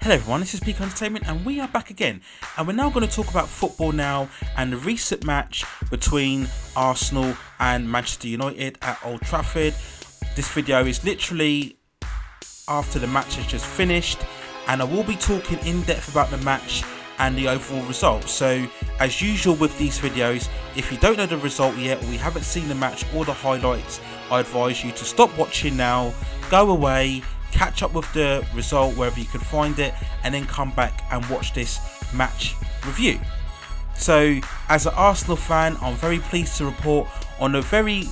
Hello everyone, this is Peak Entertainment and we are back again, and we're now going to talk about football now and the recent match between Arsenal and Manchester United at Old Trafford. This video is literally after the match has just finished, and I will be talking in depth about the match and the overall result. So as usual with these videos, if you don't know the result yet or you haven't seen the match or the highlights, I advise you to stop watching now, go away, catch up with the result wherever you can find it, and then come back and watch this match review. So as an Arsenal fan, I'm very pleased to report on a very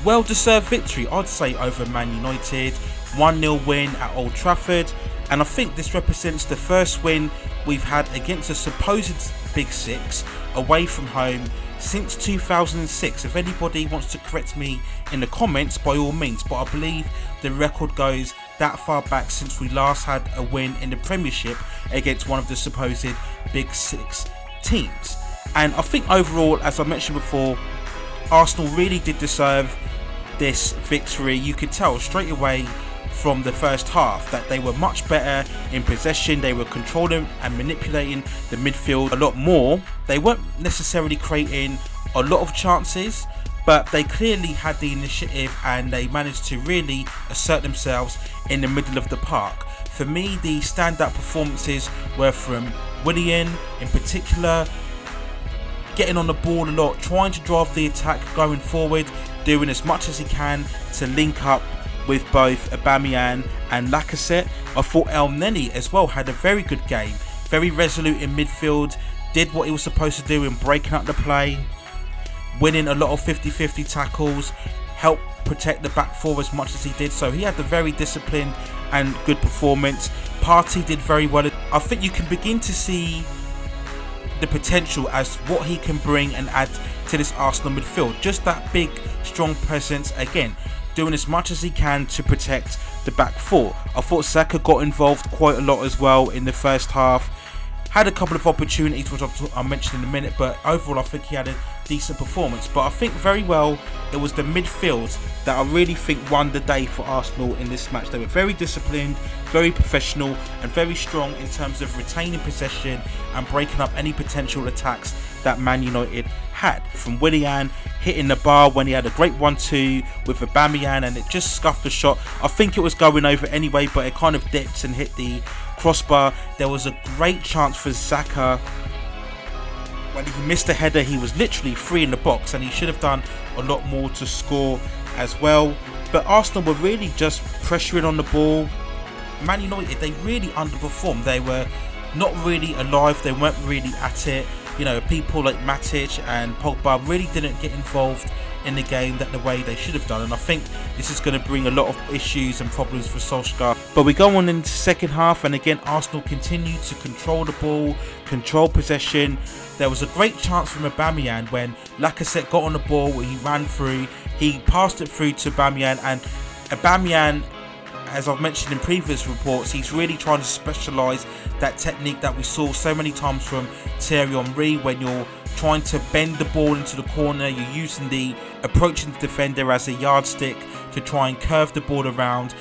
well-deserved victory, I'd say, over Man United. 1-0 win at Old Trafford, and I think this represents the first win we've had against a supposed Big Six away from home since 2006. If anybody wants to correct me in the comments, by all means, but I believe the record goes that far back since we last had a win in the Premiership against one of the supposed Big Six teams. And I think overall, as I mentioned before, Arsenal really did deserve this victory. You could tell straight away from the first half that they were much better in possession. They were controlling and manipulating the midfield a lot more. They weren't necessarily creating a lot of chances, but they clearly had the initiative and they managed to really assert themselves in the middle of the park. For me, the standout performances were from Willian in particular, getting on the ball a lot, trying to drive the attack going forward, doing as much as he can to link up with both Aubameyang and Lacazette. I thought El Neni as well had a very good game, very resolute in midfield, did what he was supposed to do in breaking up the play, winning a lot of 50-50 tackles, helped protect the back four as much as he did. So he had a very disciplined and good performance. Partey did very well. I think you can begin to see the potential as what he can bring and add to this Arsenal midfield. Just that big, strong presence, again, doing as much as he can to protect the back four. I thought Saka got involved quite a lot as well in the first half. Had a couple of opportunities which I'll mention in a minute, but overall I think he had a decent performance. But I think very well it was the midfield that I really think won the day for Arsenal in this match. They were very disciplined, very professional and very strong in terms of retaining possession and breaking up any potential attacks that Man United had. From Willian hitting the bar when he had a great 1-2 with Aubameyang and it just scuffed the shot. I think it was going over anyway, but it kind of dipped and hit the crossbar. There was a great chance for Saka when he missed a header. He was literally free in the box and he should have done a lot more to score as well. But Arsenal were really just pressuring on the ball. Man United, they really underperformed. They were not really alive, they weren't really at it. You know, people like Matic and Pogba really didn't get involved in the game that the way they should have done, and I think this is going to bring a lot of issues and problems for Solskjaer. But we go on into the second half, and again Arsenal continued to control the ball, control possession. There was a great chance from Aubameyang when Lacazette got on the ball, he ran through, he passed it through to Aubameyang, and Aubameyang, as I've mentioned in previous reports, he's really trying to specialise that technique that we saw so many times from Thierry Henry. When you're trying to bend the ball into the corner, you're using the approaching the defender as a yardstick to try and curve the ball around.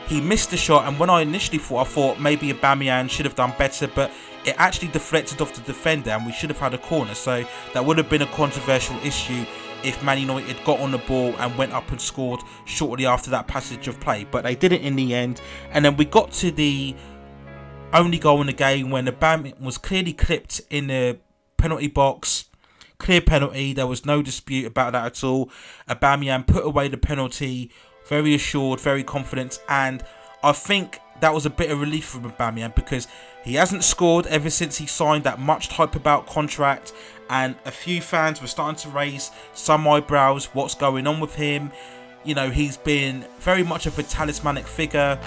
He missed the shot, and when I initially thought maybe Aubameyang should have done better, but it actually deflected off the defender and we should have had a corner. So that would have been a controversial issue if Man United got on the ball and went up and scored shortly after that passage of play, but they didn't in the end. And then we got to the only goal in the game when Aubameyang was clearly clipped in the penalty box. Clear penalty, there was no dispute about that at all. Aubameyang put away the penalty, very assured, very confident, and I think that was a bit of relief from Aubameyang because he hasn't scored ever since he signed that much hype about contract, and a few fans were starting to raise some eyebrows. What's going on with him? You know, he's been very much of a talismanic figure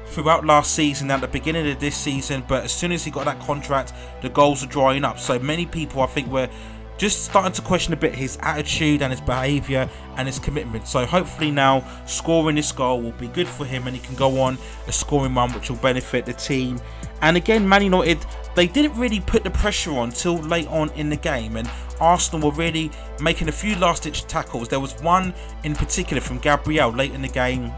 throughout last season and at the beginning of this season, but as soon as he got that contract, the goals are drying up. So many people, I think, were just starting to question a bit his attitude and his behaviour and his commitment. So hopefully now scoring this goal will be good for him and he can go on a scoring run which will benefit the team. And again, Man United, they didn't really put the pressure on till late on in the game, and Arsenal were really making a few last-ditch tackles. There was one in particular from Gabriel late in the game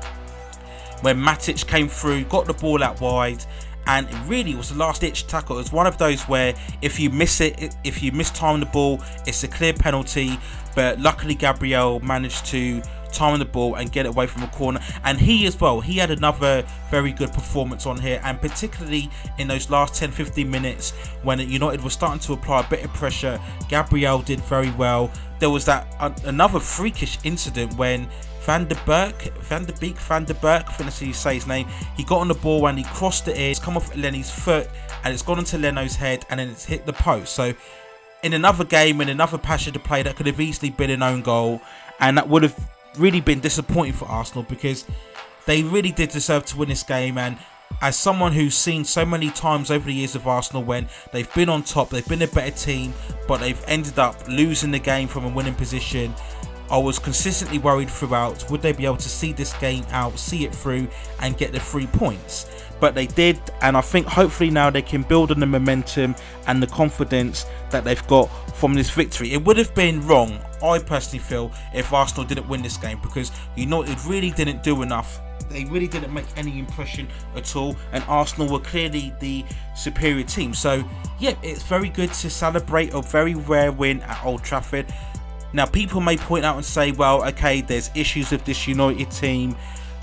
when Matic came through, got the ball out wide, and it really was a last-ditch tackle. It was one of those where if you miss it, if you miss-time the ball, it's a clear penalty, but luckily Gabriel managed to time the ball and get it away from a corner. And he as well, he had another very good performance on here, and particularly in those last 10-15 minutes when United was starting to apply a bit of pressure, Gabriel did very well. There was that another freakish incident when Van der Beek, I think that's how you say his name, he got on the ball and he crossed it in, it's come off Lenny's foot and it's gone into Leno's head and then it's hit the post. So in another game, in another passage of play, that could have easily been an own goal, and that would have really been disappointing for Arsenal because they really did deserve to win this game. And as someone who's seen so many times over the years of Arsenal when they've been on top, they've been a better team, but they've ended up losing the game from a winning position, I was consistently worried throughout, would they be able to see this game out, see it through and get the 3 points? But they did, and I think hopefully now they can build on the momentum and the confidence that they've got from this victory. It would have been wrong, I personally feel, if Arsenal didn't win this game, because United really didn't do enough. They really didn't make any impression at all, and Arsenal were clearly the superior team. So yeah, it's very good to celebrate a very rare win at Old Trafford. Now people may point out and say, well, okay, there's issues with this United team.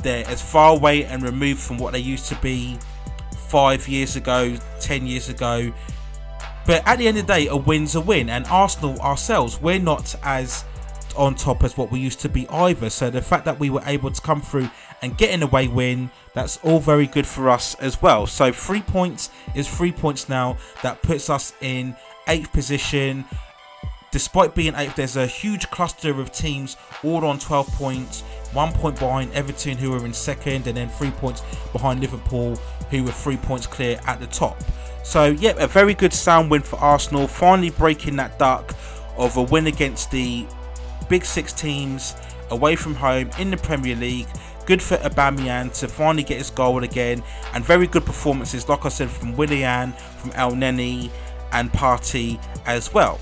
They're as far away and removed from what they used to be 5 years ago, 10 years ago. But at the end of the day, a win's a win. And Arsenal ourselves, we're not as on top as what we used to be either. So the fact that we were able to come through and get an away win, that's all very good for us as well. So 3 points is 3 points now. That puts us in 8th position. Despite being 8th, there's a huge cluster of teams all on 12 points, 1 point behind Everton, who are in 2nd, and then 3 points behind Liverpool, who were 3 points clear at the top. So yeah, a very good sound win for Arsenal, finally breaking that duck of a win against the big 6 teams away from home in the Premier League. Good for Aubameyang to finally get his goal again, and very good performances, like I said, from Willian, from El Neni and Partey as well.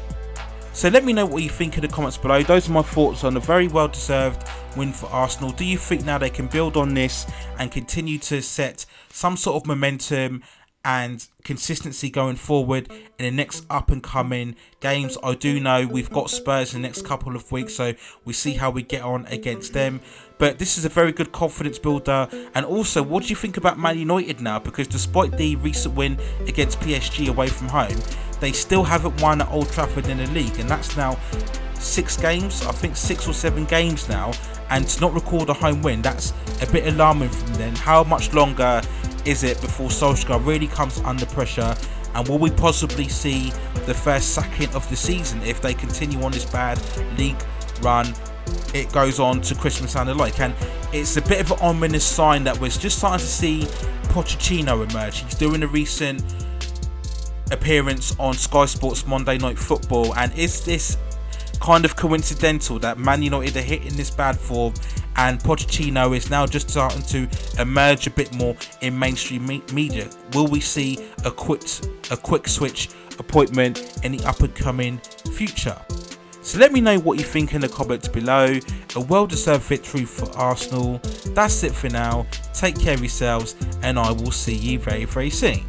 So let me know what you think in the comments below. Those are my thoughts on a very well deserved win for Arsenal. Do you think now they can build on this and continue to set some sort of momentum and consistency going forward in the next up and coming games? I do know we've got Spurs in the next couple of weeks, so we see how we get on against them. But this is a very good confidence builder. And also, what do you think about Man United now? Because despite the recent win against PSG away from home, they still haven't won at Old Trafford in the league, and that's now 6 games, I think 6 or 7 games now, and to not record a home win, that's a bit alarming from them. How much longer is it before Solskjaer really comes under pressure, and will we possibly see the first sacking of the season if they continue on this bad league run? It goes on to Christmas and the like, and it's a bit of an ominous sign that we're just starting to see Pochettino emerge. He's doing a recent appearance on Sky Sports Monday Night Football, and is this kind of coincidental that Man United are hitting this bad form and Pochettino is now just starting to emerge a bit more in mainstream media? Will we see a quick switch appointment in the up and coming future? So let me know what you think in the comments below. A well-deserved victory for Arsenal. That's it for now. Take care of yourselves, and I will see you very, very soon.